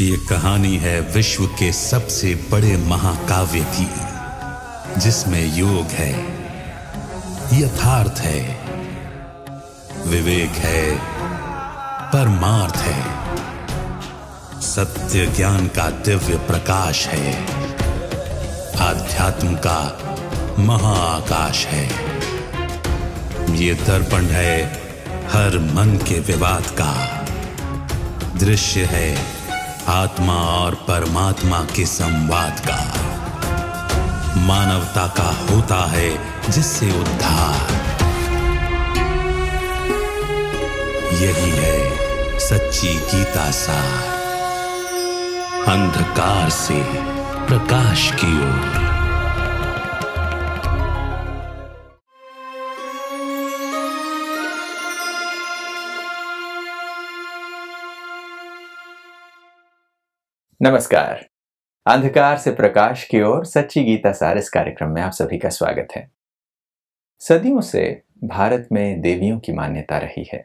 ये कहानी है विश्व के सबसे बड़े महाकाव्य की, जिसमें योग है, यथार्थ है, विवेक है, परमार्थ है, सत्य ज्ञान का दिव्य प्रकाश है, आध्यात्म का महाआकाश है। ये दर्पण है हर मन के विवाद का, दृश्य है आत्मा और परमात्मा के संवाद का, मानवता का होता है जिससे उद्धार। यही है सच्ची गीता सार, अंधकार से प्रकाश की ओर। नमस्कार। अंधकार से प्रकाश की ओर सच्ची गीता सार इस कार्यक्रम में आप सभी का स्वागत है। सदियों से भारत में देवियों की मान्यता रही है।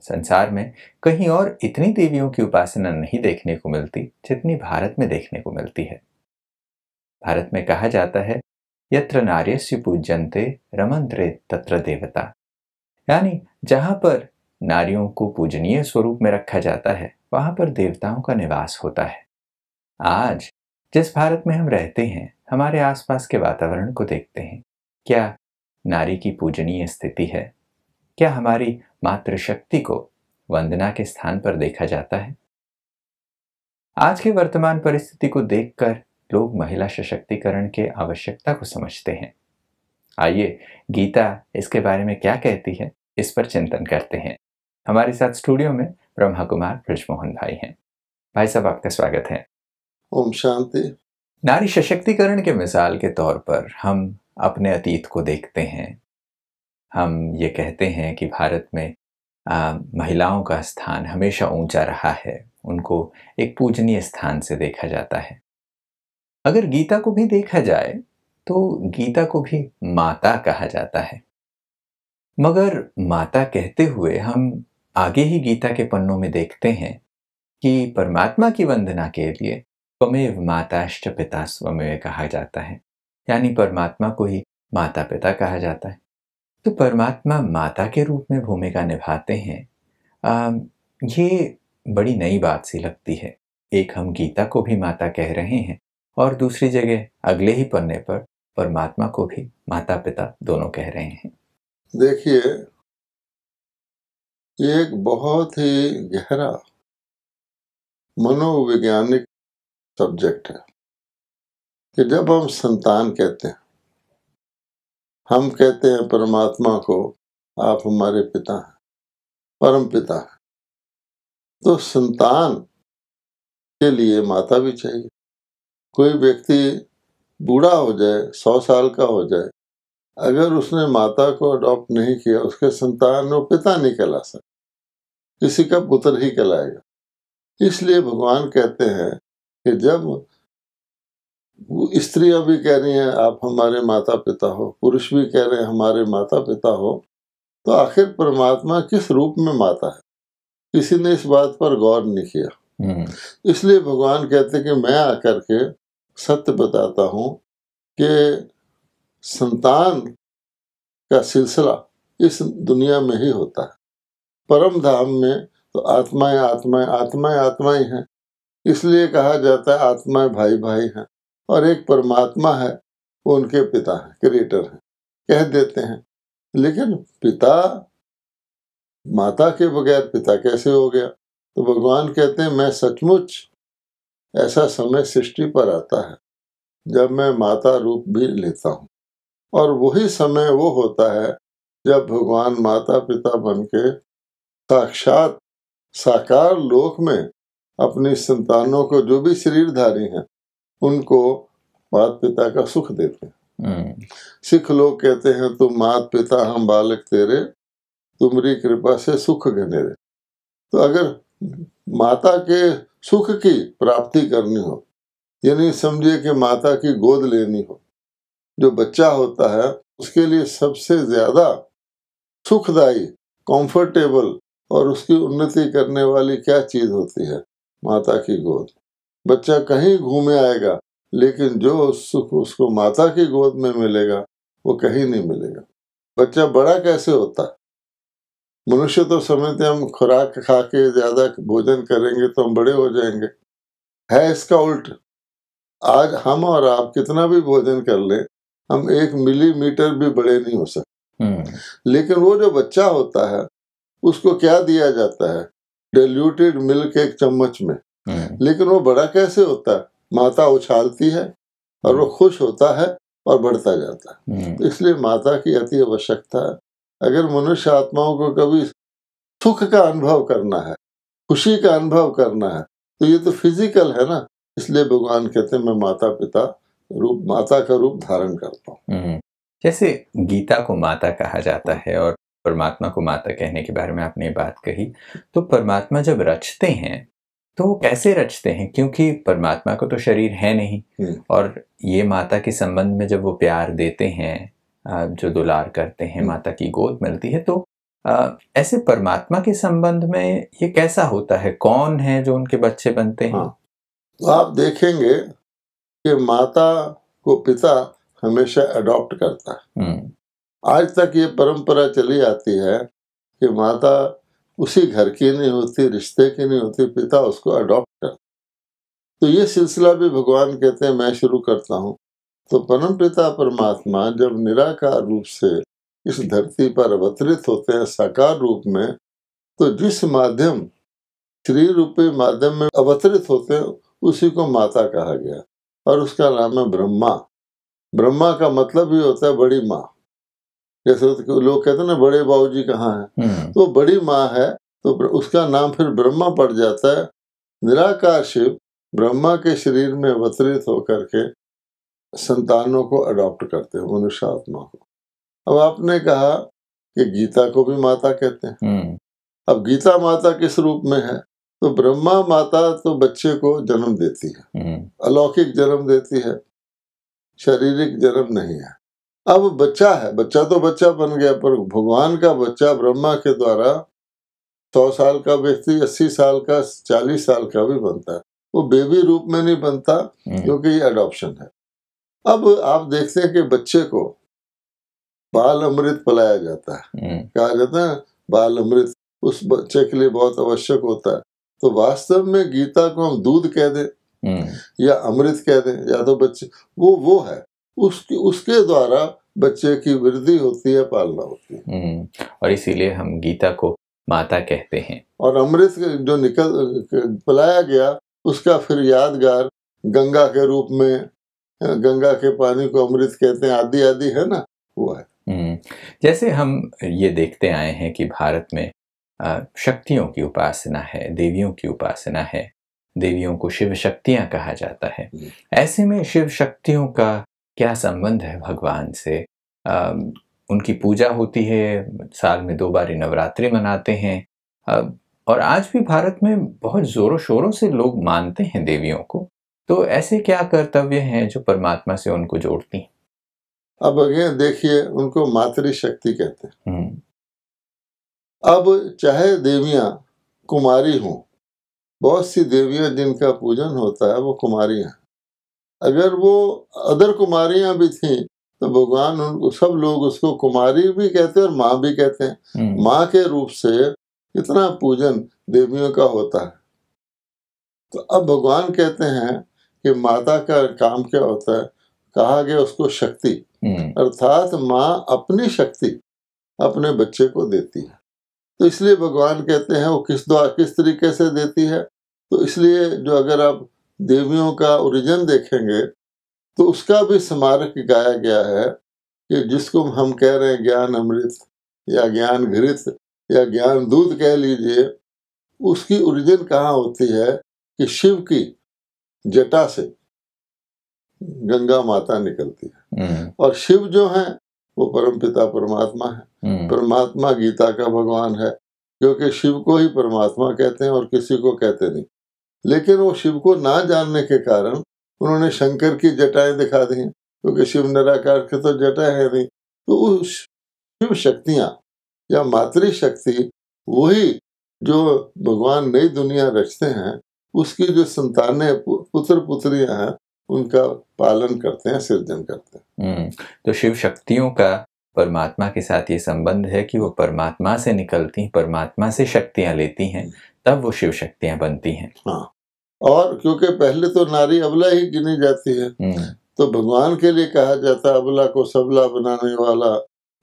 संसार में कहीं और इतनी देवियों की उपासना नहीं देखने को मिलती जितनी भारत में देखने को मिलती है। भारत में कहा जाता है, यत्र नार्यस्य पूज्यन्ते रमन्ते तत्र देवता, यानी जहां पर नारियों को पूजनीय स्वरूप में रखा जाता है वहां पर देवताओं का निवास होता है। आज जिस भारत में हम रहते हैं, हमारे आसपास के वातावरण को देखते हैं, क्या नारी की पूजनीय स्थिति है? क्या हमारी मातृशक्ति को वंदना के स्थान पर देखा जाता है? आज के वर्तमान परिस्थिति को देखकर लोग महिला सशक्तिकरण के आवश्यकता को समझते हैं। आइए गीता इसके बारे में क्या कहती है, इस पर चिंतन करते हैं। हमारे साथ स्टूडियो में ब्रह्मा कुमार बृजमोहन भाई हैं। भाई साहब, आपका स्वागत है। ओम शांति। नारी सशक्तिकरण के मिसाल के तौर पर हम अपने अतीत को देखते हैं। हम ये कहते हैं कि भारत में महिलाओं का स्थान हमेशा ऊंचा रहा है, उनको एक पूजनीय स्थान से देखा जाता है। अगर गीता को भी देखा जाए तो गीता को भी माता कहा जाता है, मगर माता कहते हुए हम आगे ही गीता के पन्नों में देखते हैं कि परमात्मा की वंदना के लिए त्वमेव माताश्च पिता स्वमेव कहा जाता है, यानी परमात्मा को ही माता पिता कहा जाता है। तो परमात्मा माता के रूप में भूमिका निभाते हैं। ये बड़ी नई बात सी लगती है। एक हम गीता को भी माता कह रहे हैं और दूसरी जगह अगले ही पन्ने पर परमात्मा को भी माता पिता दोनों कह रहे हैं। देखिए, ये एक बहुत ही गहरा मनोवैज्ञानिक सब्जेक्ट है कि जब हम संतान कहते हैं, हम कहते हैं परमात्मा को आप हमारे पिता हैं, परम पिता हैं, तो संतान के लिए माता भी चाहिए। कोई व्यक्ति बूढ़ा हो जाए, 100 साल का हो जाए, अगर उसने माता को अडॉप्ट नहीं किया, उसके संतान वो पिता नहीं कहला सकता, किसी का पुत्र ही कहलाएगा। इसलिए भगवान कहते हैं कि जब स्त्रियां भी कह रही हैं आप हमारे माता पिता हो, पुरुष भी कह रहे हैं हमारे माता पिता हो, तो आखिर परमात्मा किस रूप में माता है, किसी ने इस बात पर गौर नहीं किया। इसलिए भगवान कहते हैं कि मैं आकर के सत्य बताता हूँ कि संतान का सिलसिला इस दुनिया में ही होता है। परम धाम में तो आत्माएं आत्माएं आत्माएं आत्माएं हैं, इसलिए कहा जाता है आत्माएं भाई भाई हैं, और एक परमात्मा है, वो उनके पिता हैं, क्रिएटर हैं, कह देते हैं। लेकिन पिता, माता के बगैर पिता कैसे हो गया? तो भगवान कहते हैं मैं सचमुच ऐसा समय सृष्टि पर आता है जब मैं माता रूप भी लेता हूँ, और वही समय वो होता है जब भगवान माता पिता बन के साक्षात साकार लोक में अपनी संतानों को, जो भी शरीरधारी हैं, उनको माता पिता का सुख देते हैं। सिख लोग कहते हैं तुम मात पिता हम बालक तेरे, तुम्हारी कृपा से सुख घनेरे। तो अगर माता के सुख की प्राप्ति करनी हो, यानी समझिए कि माता की गोद लेनी हो, जो बच्चा होता है उसके लिए सबसे ज्यादा सुखदायी, कंफर्टेबल और उसकी उन्नति करने वाली क्या चीज होती है? माता की गोद। बच्चा कहीं घूमे आएगा, लेकिन जो सुख उसको माता की गोद में मिलेगा वो कहीं नहीं मिलेगा। बच्चा बड़ा कैसे होता है? मनुष्य तो समझते हैं हम खुराक खा के ज्यादा भोजन करेंगे तो हम बड़े हो जाएंगे। है इसका उल्ट। आज हम और आप कितना भी भोजन कर लें, हम 1 मिलीमीटर भी बड़े नहीं हो सकते। लेकिन वो जो बच्चा होता है उसको क्या दिया जाता है? डिल्यूटेड मिल्क 1 चम्मच में। लेकिन वो बड़ा कैसे होता है? माता उछालती है और वो खुश होता है और बढ़ता जाता है। इसलिए माता की अति आवश्यकता है। अगर मनुष्य आत्माओं को कभी सुख का अनुभव करना है, खुशी का अनुभव करना है, तो ये तो फिजिकल है ना। इसलिए भगवान कहते हैं मैं माता का रूप धारण करता हूँ। जैसे गीता को माता कहा जाता है और परमात्मा को माता कहने के बारे में आपने बात कही, तो परमात्मा जब रचते हैं तो वो कैसे रचते हैं? क्योंकि परमात्मा को तो शरीर है नहीं, और ये माता के संबंध में जब वो प्यार देते हैं, जो दुलार करते हैं, माता की गोद मिलती है, तो ऐसे परमात्मा के संबंध में ये कैसा होता है? कौन है जो उनके बच्चे बनते हैं? तो आप देखेंगे कि माता को पिता हमेशा अडॉप्ट करता है। आज तक ये परंपरा चली आती है कि माता उसी घर की नहीं होती, रिश्ते की नहीं होती, पिता उसको अडॉप्ट करता। तो ये सिलसिला भी भगवान कहते हैं मैं शुरू करता हूँ। तो परम पिता परमात्मा जब निराकार रूप से इस धरती पर अवतरित होते हैं साकार रूप में, तो जिस माध्यम शरीर रूपी माध्यम में अवतरित होते हैं उसी को माता कहा गया, और उसका नाम है ब्रह्मा। ब्रह्मा का मतलब ही होता है बड़ी माँ। जैसे लोग कहते हैं ना बड़े बाबूजी कहाँ हैं, तो बड़ी माँ है, तो उसका नाम फिर ब्रह्मा पड़ जाता है। निराकार शिव ब्रह्मा के शरीर में अवतरित होकर के संतानों को अडॉप्ट करते हैं, मनुष्य आत्मा को। अब आपने कहा कि गीता को भी माता कहते हैं। अब गीता माता किस रूप में है? तो ब्रह्मा माता तो बच्चे को जन्म देती है, अलौकिक जन्म देती है, शारीरिक जन्म नहीं है। अब बच्चा है, बच्चा तो बच्चा बन गया, पर भगवान का बच्चा ब्रह्मा के द्वारा 100 साल का व्यक्ति 80 साल का 40 साल का भी बनता है। वो बेबी रूप में नहीं बनता, क्योंकि ये अडॉप्शन है। अब आप देखते हैं कि बच्चे को बाल अमृत पिलाया जाता है, कहा जाता है बाल अमृत उस बच्चे के लिए बहुत आवश्यक होता है। तो वास्तव में गीता को हम दूध कह दें या अमृत कह दें, या तो बच्चे वो है, उसके द्वारा बच्चे की वृद्धि होती है, पालना होती है, और इसीलिए हम गीता को माता कहते हैं। और अमृत जो पिलाया गया उसका फिर यादगार गंगा के रूप में, गंगा के पानी को अमृत कहते हैं, आदि आदि है ना, वो है। जैसे हम ये देखते आए हैं कि भारत में शक्तियों की उपासना है, देवियों की उपासना है, देवियों को शिव शक्तियां कहा जाता है। ऐसे में शिव शक्तियों का क्या संबंध है भगवान से? उनकी पूजा होती है, साल में 2 बार नवरात्रि मनाते हैं, और आज भी भारत में बहुत जोरों शोरों से लोग मानते हैं देवियों को। तो ऐसे क्या कर्तव्य हैं जो परमात्मा से उनको जोड़ती हैं? अब अगे देखिए, उनको मातृशक्ति कहते हैं। अब चाहे देवियां कुमारी हों, बहुत सी देवियां जिनका पूजन होता है वो कुमारियां, अगर वो अदर कुमारियां भी थीं तो भगवान उनको, सब लोग उसको कुमारी भी कहते हैं और माँ भी कहते हैं। माँ के रूप से इतना पूजन देवियों का होता है। तो अब भगवान कहते हैं कि माता का काम क्या होता है? कहा गया उसको शक्ति, अर्थात माँ अपनी शक्ति अपने बच्चे को देती है। तो इसलिए भगवान कहते हैं वो किस तरीके से देती है। तो इसलिए जो अगर आप देवियों का ओरिजिन देखेंगे तो उसका भी स्मारक गाया गया है कि जिसको हम कह रहे हैं ज्ञान अमृत या ज्ञान घृत या ज्ञान दूध कह लीजिए, उसकी ओरिजिन कहाँ होती है कि शिव की जटा से गंगा माता निकलती है, और शिव जो है वो परमपिता परमात्मा है। परमात्मा गीता का भगवान है, क्योंकि शिव को ही परमात्मा कहते हैं और किसी को कहते नहीं। लेकिन वो शिव को ना जानने के कारण उन्होंने शंकर की जटाएं दिखा दी, क्योंकि शिव निराकार के तो जटा है नहीं। तो उस शिव शक्तियां या मातृशक्ति वही जो भगवान नई दुनिया रचते हैं उसकी जो संतानें पुत्र पुत्रियां हैं उनका पालन करते हैं, सृजन करते हैं। तो शिव शक्तियों का परमात्मा के साथ ये संबंध है कि वो परमात्मा से निकलती, परमात्मा से शक्तियां लेती हैं, तब वो शिव शक्तियां बनती हैं। हाँ, और क्योंकि पहले तो नारी अबला ही गिनी जाती है, तो भगवान के लिए कहा जाता है अबला को सबला बनाने वाला,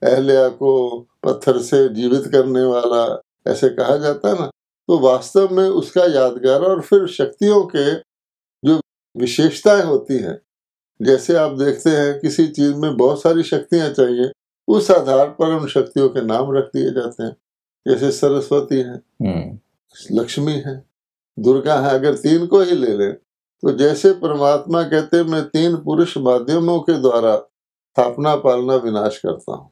अहल्या को पत्थर से जीवित करने वाला, ऐसे कहा जाता है ना। तो वास्तव में उसका यादगार, और फिर शक्तियों के जो विशेषताएं होती हैं, जैसे आप देखते हैं किसी चीज में बहुत सारी शक्तियां चाहिए, उस आधार पर उन शक्तियों के नाम रख दिए जाते हैं। जैसे सरस्वती है, लक्ष्मी है, दुर्गा है। अगर तीन को ही ले लें तो जैसे परमात्मा कहते हैं मैं 3 पुरुष माध्यमों के द्वारा स्थापना पालना विनाश करता हूँ।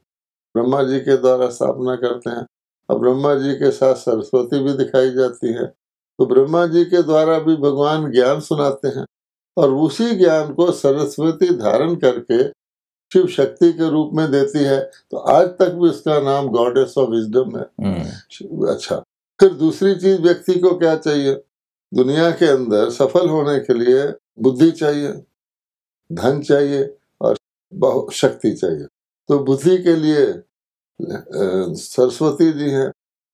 ब्रह्मा जी के द्वारा स्थापना करते हैं, अब ब्रह्मा जी के साथ सरस्वती भी दिखाई जाती है। तो ब्रह्मा जी के द्वारा भी भगवान ज्ञान सुनाते हैं, और उसी ज्ञान को सरस्वती धारण करके शिव शक्ति के रूप में देती है। तो आज तक भी उसका नाम गॉडेस ऑफ विजडम है। अच्छा, फिर दूसरी चीज व्यक्ति को क्या चाहिए? दुनिया के अंदर सफल होने के लिए बुद्धि चाहिए, धन चाहिए और बहुत शक्ति चाहिए। तो बुद्धि के लिए सरस्वती जी हैं,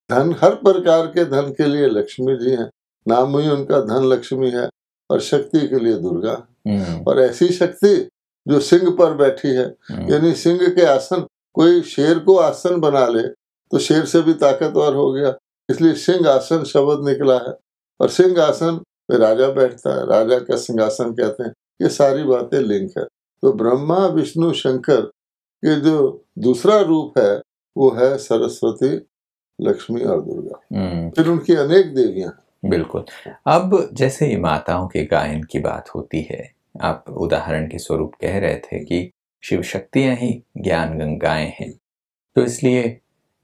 धन हर प्रकार के धन के लिए लक्ष्मी जी हैं, नाम ही उनका धन लक्ष्मी है, और शक्ति के लिए दुर्गा। और ऐसी शक्ति जो सिंह पर बैठी है, यानी सिंह के आसन, कोई शेर को आसन बना ले तो शेर से भी ताकतवर हो गया, इसलिए सिंह आसन शब्द निकला है। और सिंह आसन पे राजा बैठता है, राजा का सिंहासन कहते हैं। ये सारी बातें लिंक है। तो ब्रह्मा विष्णु शंकर के जो दूसरा रूप है वो है सरस्वती, लक्ष्मी और दुर्गा। फिर उनकी अनेक देवियां। बिल्कुल। अब जैसे माताओं के गायन की बात होती है, आप उदाहरण के स्वरूप कह रहे थे कि शिव शक्तियां ही ज्ञान गंगाएं हैं, तो इसलिए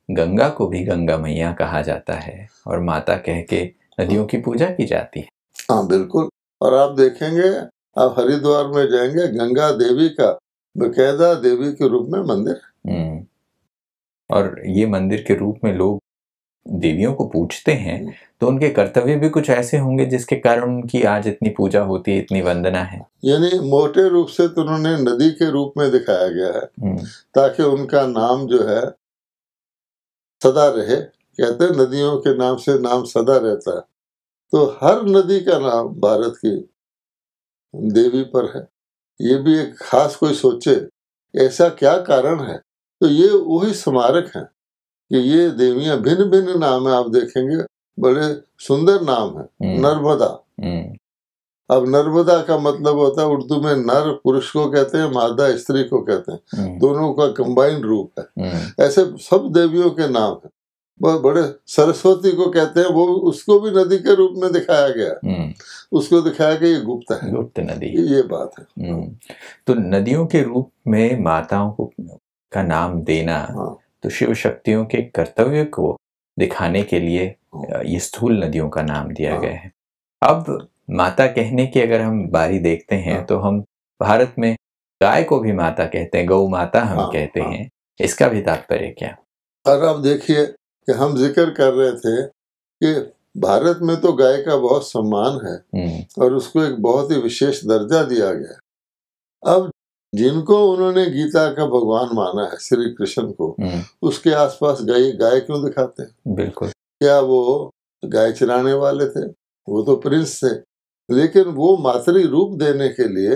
गंगा को भी गंगा मैया कहा जाता है और माता कह के नदियों की पूजा की जाती है। हाँ बिल्कुल। और आप देखेंगे, आप हरिद्वार में जाएंगे, गंगा देवी का बकायदा देवी के रूप में मंदिर। और ये मंदिर के रूप में लोग देवियों को पूजते हैं, तो उनके कर्तव्य भी कुछ ऐसे होंगे जिसके कारण उनकी आज इतनी पूजा होती है, इतनी वंदना है। यानी मोटे रूप से तो उन्होंने नदी के रूप में दिखाया गया है, ताकि उनका नाम जो है सदा रहे। कहते हैं नदियों के नाम से नाम सदा रहता है। तो हर नदी का नाम भारत की देवी पर है। ये भी एक खास कोई सोचे ऐसा क्या कारण है, तो ये वही स्मारक है कि ये देवियां भिन्न भिन्न नाम है। आप देखेंगे बड़े सुंदर नाम है। नर्मदा, अब नर्मदा का मतलब होता है उर्दू में नर पुरुष को कहते हैं, मादा स्त्री को कहते हैं, दोनों का कंबाइंड रूप है। ऐसे सब देवियों के नाम है। बहुत बड़े सरस्वती को कहते हैं, वो उसको भी नदी के रूप में दिखाया गया, उसको दिखाया कि ये गुप्त है, गुप्त नदी, ये बात है। तो नदियों के रूप में माताओं को का नाम देना, तो शिव शक्तियों के कर्तव्य को दिखाने के लिए ये स्थूल नदियों का नाम दिया गया है। अब माता कहने की अगर हम बारी देखते हैं तो हम भारत में गाय को भी माता कहते हैं, गौ माता हम कहते हैं। इसका भी तात्पर्य क्या? और अब देखिए कि हम जिक्र कर रहे थे कि भारत में तो गाय का बहुत सम्मान है और उसको एक बहुत ही विशेष दर्जा दिया गया है। अब जिनको उन्होंने गीता का भगवान माना है, श्री कृष्ण को, उसके आसपास गाय क्यों दिखाते हैं? बिल्कुल। क्या वो गाय चराने वाले थे? वो तो प्रिंस थे, लेकिन वो मातृ रूप देने के लिए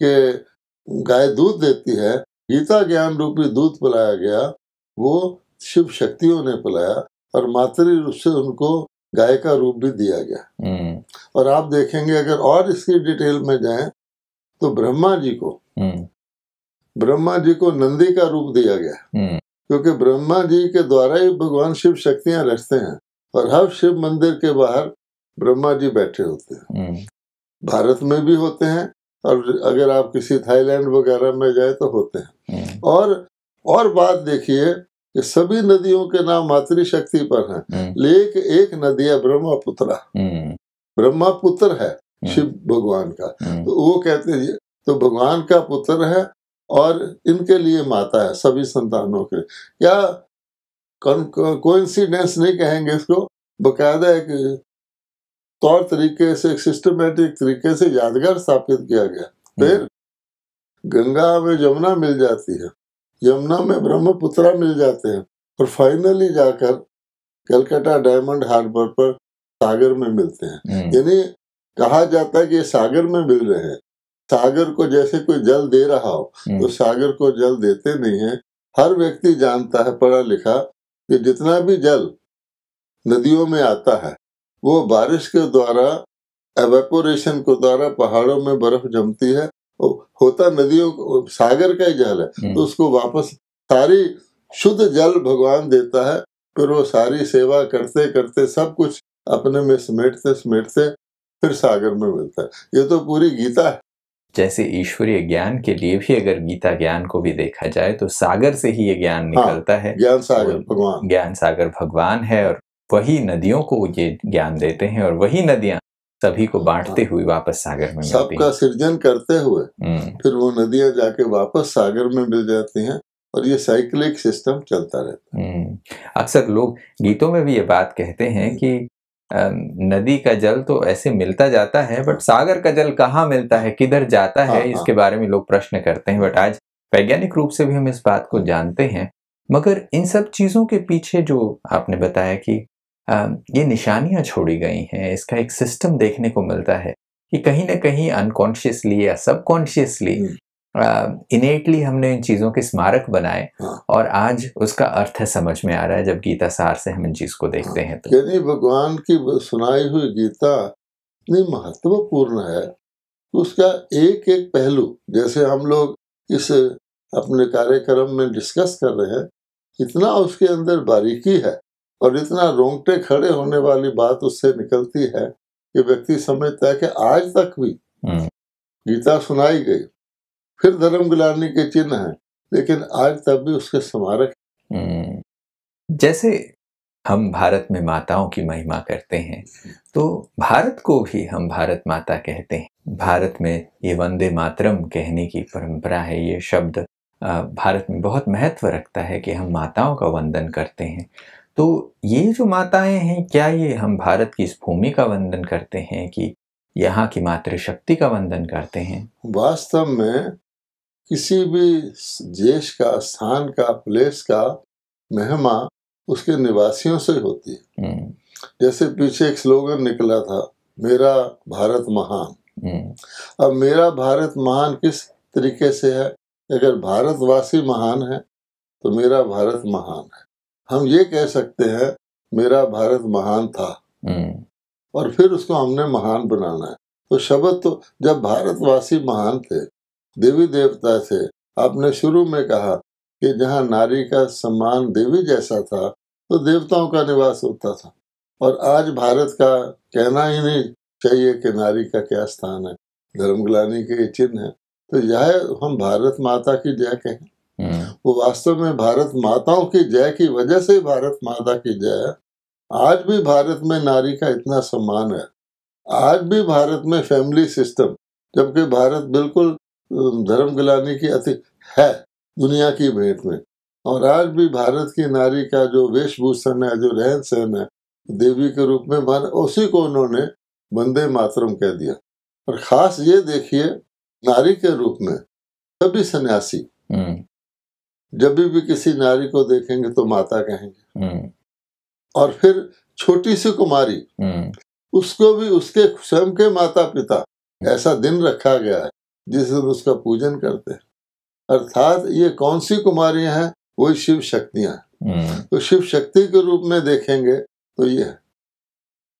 कि गाय दूध देती है, गीता ज्ञान रूपी दूध पिलाया गया, वो शिव शक्तियों ने पिलाया और मातृ रूप से उनको गाय का रूप भी दिया गया। और आप देखेंगे अगर और इसकी डिटेल में जाएं तो ब्रह्मा जी को नंदी का रूप दिया गया, क्योंकि ब्रह्मा जी के द्वारा ही भगवान शिव शक्तियां रचते हैं और हर शिव मंदिर के बाहर ब्रह्मा जी बैठे होते हैं। भारत में भी होते हैं और अगर आप किसी थाईलैंड वगैरह में जाए तो होते हैं। और बात देखिए कि सभी नदियों के नाम मातृशक्ति पर हैं, लेकिन एक नदी है ब्रह्मपुत्रा, ब्रह्मपुत्र है शिव भगवान का, तो वो कहते हैं तो भगवान का पुत्र है और इनके लिए माता है, सभी संतानों के। क्या कोइंसिडेंस नहीं कहेंगे इसको, बकायदा एक तौर तरीके से, एक सिस्टमेटिक तरीके से यादगार स्थापित किया गया। फिर गंगा में जमुना मिल जाती है, यमुना में ब्रह्मपुत्रा मिल जाते हैं, और फाइनली जाकर कलकत्ता डायमंड हार्बर पर सागर में मिलते हैं। यानी कहा जाता है कि ये सागर में मिल रहे हैं। सागर को जैसे कोई जल दे रहा हो, तो सागर को जल देते नहीं है। हर व्यक्ति जानता है, पढ़ा लिखा, कि जितना भी जल नदियों में आता है वो बारिश के द्वारा, एवेपोरेशन के द्वारा पहाड़ों में बर्फ जमती है, होता नदियों सागर का ही जल है, तो उसको वापस सारी शुद्ध जल भगवान देता है। फिर वो सारी सेवा करते करते सब कुछ अपने में समेटते समेटते फिर सागर में मिलता है। ये तो पूरी गीता है। जैसे ईश्वरीय ज्ञान के लिए भी अगर गीता ज्ञान को भी देखा जाए तो सागर से ही ये ज्ञान निकलता है। ज्ञान सागर भगवान, ज्ञान सागर भगवान है, और वही नदियों को ये ज्ञान देते हैं, और वही नदियां सभी को बांटते हुए वापस सागर में मिलती हैं। सबका सृजन करते हुए फिर वो नदियां जाके वापस सागर में मिल जाती हैं, और ये साइक्लिक सिस्टम चलता रहता है। अक्सर लोग गीतों में भी ये बात कहते हैं कि नदी का जल तो ऐसे मिलता जाता है, बट सागर का जल कहाँ मिलता है, किधर जाता है, इसके बारे में लोग प्रश्न करते हैं। बट आज वैज्ञानिक रूप से भी हम इस बात को जानते हैं। मगर इन सब चीजों के पीछे जो आपने बताया कि ये निशानियां छोड़ी गई हैं, इसका एक सिस्टम देखने को मिलता है कि कहीं ना कहीं अनकॉन्शियसली या सबकॉन्शियसली इनेटली हमने इन चीजों के स्मारक बनाए, और आज उसका अर्थ समझ में आ रहा है जब गीता सार से हम इन चीज को देखते हैं। तो यानी भगवान की सुनाई हुई गीता इतनी महत्वपूर्ण है, उसका एक एक पहलू, जैसे हम लोग इस अपने कार्यक्रम में डिस्कस कर रहे हैं, इतना उसके अंदर बारीकी है और इतना रोंगटे खड़े होने वाली बात उससे निकलती है कि व्यक्ति समझता है कि आज तक भी गीता सुनाई गई, फिर धर्म गिलानी के चिन्ह है, लेकिन आज तब भी उसके स्मारक। जैसे हम भारत में माताओं की महिमा करते हैं, तो भारत को भी हम भारत माता कहते हैं। भारत में ये वंदे मातरम कहने की परंपरा है। ये शब्द भारत में बहुत महत्व रखता है कि हम माताओं का वंदन करते हैं। तो ये जो माताएं हैं, क्या ये हम भारत की इस भूमि का वंदन करते हैं कि यहाँ की मातृशक्ति का वंदन करते हैं? वास्तव में किसी भी देश का, स्थान का, प्लेस का महिमा उसके निवासियों से होती है। जैसे पीछे एक स्लोगन निकला था, मेरा भारत महान। अब मेरा भारत महान किस तरीके से है? अगर भारतवासी महान है तो मेरा भारत महान है। हम ये कह सकते हैं मेरा भारत महान था, और फिर उसको हमने महान बनाना है। तो शब्द तो जब भारतवासी महान थे, देवी देवता थे, आपने शुरू में कहा कि जहाँ नारी का सम्मान देवी जैसा था तो देवताओं का निवास होता था, और आज भारत का कहना ही नहीं चाहिए कि नारी का क्या स्थान है, धर्मग्लानि के चिन्ह है। तो यह हम भारत माता की जय कहें, वो वास्तव में भारत माताओं की जय की वजह से भारत माता की जय है। आज भी भारत में नारी का इतना सम्मान है, आज भी भारत में फैमिली सिस्टम, जबकि भारत बिल्कुल धर्मग्लानि की अति है दुनिया की भेंट में, और आज भी भारत की नारी का जो वेशभूषण है, जो रहन सहन है, देवी के रूप में मान, उसी को उन्होंने वंदे मातरम कह दिया। और खास ये देखिए, नारी के रूप में सभी सन्यासी जब भी किसी नारी को देखेंगे तो माता कहेंगे, और फिर छोटी सी कुमारी, उसको भी उसके स्वयं के माता पिता, ऐसा दिन रखा गया है जिस दिन उसका पूजन करते हैं। अर्थात ये कौन सी कुमारियां हैं? वही शिव शक्तियां हैं। तो शिव शक्ति के रूप में देखेंगे तो ये है।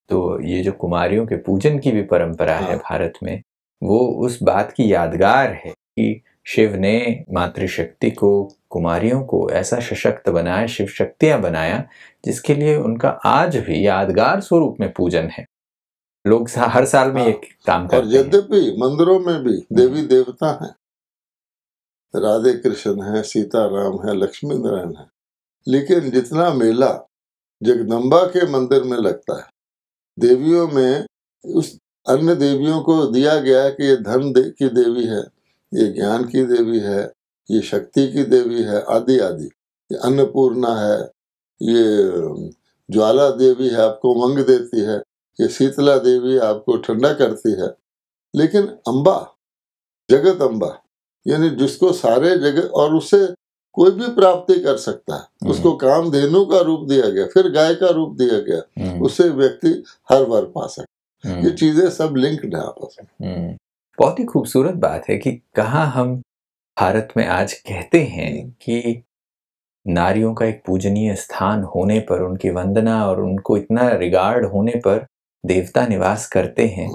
तो ये जो कुमारियों के पूजन की भी परंपरा है भारत में, वो उस बात की यादगार है कि शिव ने मातृशक्ति को, कुमारियों को ऐसा सशक्त बनाया, शिव शक्तियां बनाया, जिसके लिए उनका आज भी यादगार स्वरूप में पूजन है। लोग हर साल में एक काम करते हैं। और यद्यपि मंदिरों में भी देवी देवता हैं, राधे कृष्ण है, सीता राम है, लक्ष्मी नारायण है, लेकिन जितना मेला जगदम्बा के मंदिर में लगता है, देवियों में उस अन्य देवियों को दिया गया है कि ये धन की देवी है, ये ज्ञान की देवी है, ये शक्ति की देवी है, आदि आदि। ये अन्नपूर्णा है, ये ज्वाला देवी है, आपको उमंग देती है। ये शीतला देवी आपको ठंडा करती है, लेकिन अम्बा, जगत अम्बा, यानी जिसको सारे जगत, और उससे कोई भी प्राप्ति कर सकता है, उसको कामधेनु का रूप दिया गया, फिर गाय का रूप दिया गया, उससे व्यक्ति हर वर पा सकता। ये चीजें सब लिंक्ड है आपस में। बहुत ही खूबसूरत बात है कि कहाँ हम भारत में आज कहते हैं कि नारियों का एक पूजनीय स्थान होने पर, उनकी वंदना और उनको इतना रिगार्ड होने पर देवता निवास करते हैं।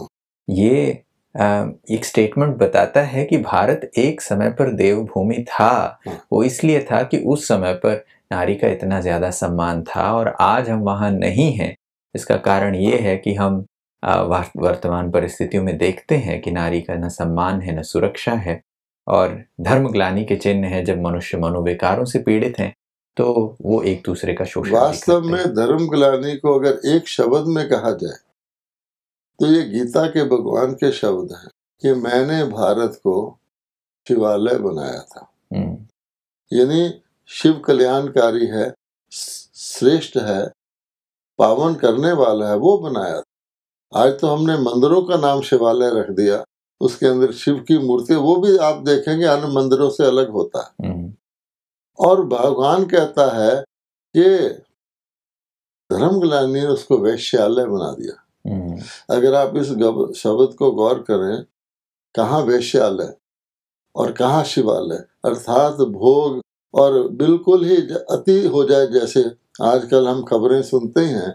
ये एक स्टेटमेंट बताता है कि भारत एक समय पर देवभूमि था। वो इसलिए था कि उस समय पर नारी का इतना ज़्यादा सम्मान था, और आज हम वहाँ नहीं हैं। इसका कारण ये है कि हम वर्तमान परिस्थितियों में देखते हैं कि नारी का न सम्मान है, न सुरक्षा है, और धर्मग्लानि के चिन्ह है। जब मनुष्य मनोविकारों से पीड़ित हैं तो वो एक दूसरे का शोषण वास्तव में धर्मग्लानि को अगर एक शब्द में कहा जाए तो ये गीता के भगवान के शब्द हैं कि मैंने भारत को शिवालय बनाया था। यानी शिव कल्याणकारी है, श्रेष्ठ है, पावन करने वाला है, वो बनाया था। आज तो हमने मंदिरों का नाम शिवालय रख दिया, उसके अंदर शिव की मूर्ति, वो भी आप देखेंगे अन्य मंदिरों से अलग होता है। और भगवान कहता है कि धर्मग्लानि ने उसको वैश्यालय बना दिया। अगर आप इस शब्द को गौर करें, कहाँ वैश्यालय और कहाँ शिवालय, अर्थात भोग, और बिल्कुल ही अति हो जाए। जैसे आजकल हम खबरें सुनते हैं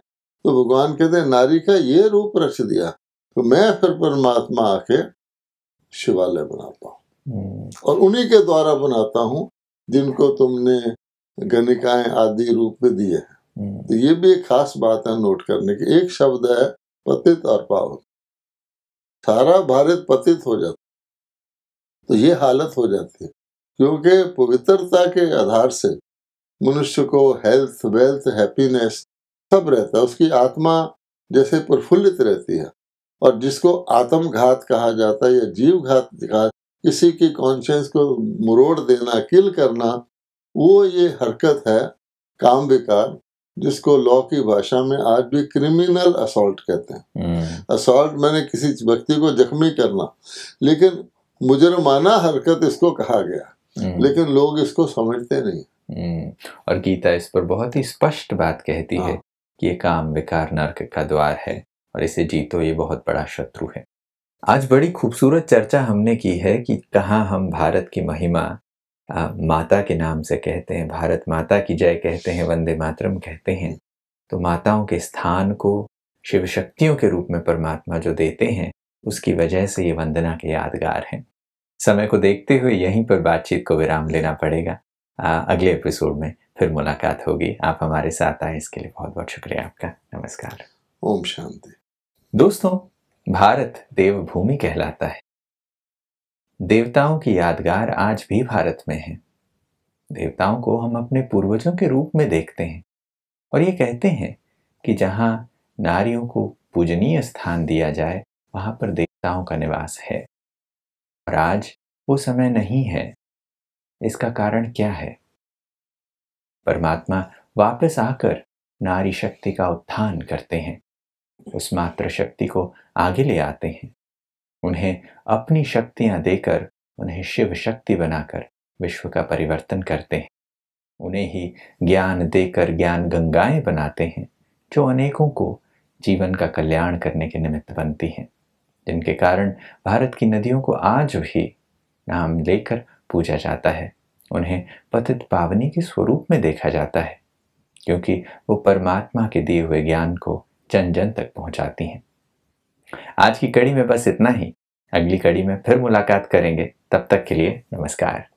तो भगवान कहते हैं नारी का ये रूप रच दिया, तो मैं फिर परमात्मा आके शिवालय बनाता हूँ, और उन्हीं के द्वारा बनाता हूँ जिनको तुमने गणिकाएं आदि रूप में दिए हैं। तो ये भी एक खास बात है नोट करने की। एक शब्द है पतित और पावन। सारा भारत पतित हो जाता, तो ये हालत हो जाती है, क्योंकि पवित्रता के आधार से मनुष्य को हेल्थ, वेल्थ, हैप्पीनेस सब रहता है। उसकी आत्मा जैसे प्रफुल्लित रहती है। और जिसको आत्मघात कहा जाता है या जीवघात, किसी की कॉन्शियंस को मुरोड़ देना, किल करना, वो ये हरकत है काम विकार, जिसको लॉ की भाषा में आज भी क्रिमिनल असॉल्ट कहते हैं। असॉल्ट माने किसी व्यक्ति को जख्मी करना, लेकिन मुजरमाना हरकत इसको कहा गया, लेकिन लोग इसको समझते नहीं। और गीता इस पर बहुत ही स्पष्ट बात कहती है कि ये काम विकार नरक का द्वार है, और इसे जीतो ये बहुत बड़ा शत्रु है। आज बड़ी खूबसूरत चर्चा हमने की है कि कहाँ हम भारत की महिमा माता के नाम से कहते हैं, भारत माता की जय कहते हैं, वंदे मातरम कहते हैं। तो माताओं के स्थान को शिव शक्तियों के रूप में परमात्मा जो देते हैं, उसकी वजह से ये वंदना के यादगार हैं। समय को देखते हुए यहीं पर बातचीत को विराम लेना पड़ेगा। अगले एपिसोड में फिर मुलाकात होगी। आप हमारे साथ आए इसके लिए बहुत बहुत शुक्रिया आपका। नमस्कार। ओम शांति। दोस्तों, भारत देवभूमि कहलाता है। देवताओं की यादगार आज भी भारत में है। देवताओं को हम अपने पूर्वजों के रूप में देखते हैं, और ये कहते हैं कि जहाँ नारियों को पूजनीय स्थान दिया जाए वहाँ पर देवताओं का निवास है। और आज वो समय नहीं है। इसका कारण क्या है? परमात्मा वापस आकर नारी शक्ति का उत्थान करते हैं, उस मातृ शक्ति को आगे ले आते हैं, उन्हें अपनी शक्तियां देकर उन्हें शिव शक्ति बनाकर विश्व का परिवर्तन करते हैं। उन्हें ही ज्ञान देकर ज्ञान गंगाएं बनाते हैं, जो अनेकों को जीवन का कल्याण करने के निमित्त बनती हैं, जिनके कारण भारत की नदियों को आज भी नाम लेकर पूजा जाता है। उन्हें पतित पावनी के स्वरूप में देखा जाता है, क्योंकि वो परमात्मा के दिए हुए ज्ञान को जन जन तक पहुंचाती हैं। आज की कड़ी में बस इतना ही। अगली कड़ी में फिर मुलाकात करेंगे। तब तक के लिए नमस्कार।